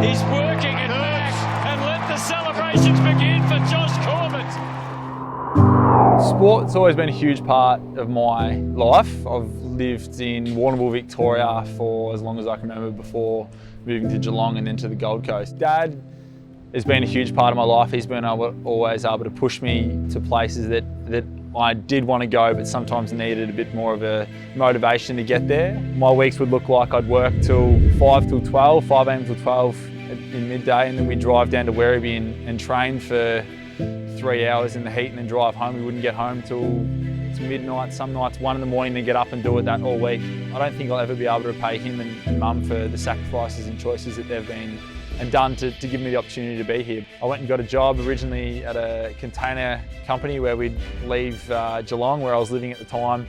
He's working it back, and let the celebrations begin for Josh Corbett. Sport's always been a huge part of my life. I've lived in Warrnambool, Victoria for as long as I can remember before moving to Geelong and then to the Gold Coast. Dad has been a huge part of my life. He's been always able to push me to places that I did want to go, but sometimes needed a bit more of a motivation to get there. My weeks would look like I'd work till 5 a.m. till 12 in midday, and then we'd drive down to Werribee and train for 3 hours in the heat and then drive home. We wouldn't get home till midnight, some nights 1 in the morning, to get up and do it that all week. I don't think I'll ever be able to repay him and Mum for the sacrifices and choices that they've been and done to give me the opportunity to be here. I went and got a job originally at a container company where we'd leave Geelong, where I was living at the time,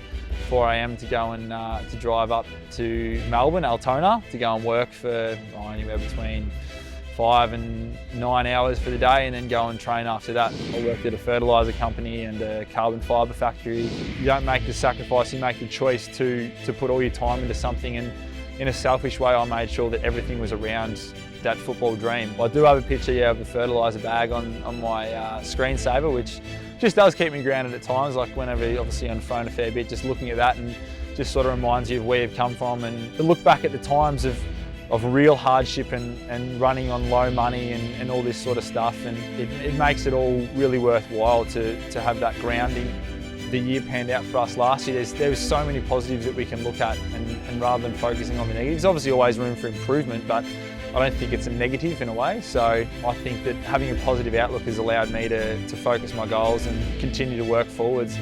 4 a.m. to go and to drive up to Melbourne, Altona, to go and work for anywhere between 5 and 9 hours for the day, and then go and train after that. I worked at a fertilizer company and a carbon fibre factory. You don't make the sacrifice, you make the choice to put all your time into something, and in a selfish way I made sure that everything was around that football dream. I do have a picture of the fertilizer bag on my screensaver, which just does keep me grounded at times, like whenever you're obviously on the phone a fair bit, just looking at that and just sort of reminds you of where you've come from, and to look back at the times of real hardship and running on low money and all this sort of stuff, and it makes it all really worthwhile to have that grounding. The year panned out for us last year. There was so many positives that we can look at, and rather than focusing on the negatives, obviously always room for improvement, but I don't think it's a negative in a way. So I think that having a positive outlook has allowed me to focus my goals and continue to work forwards.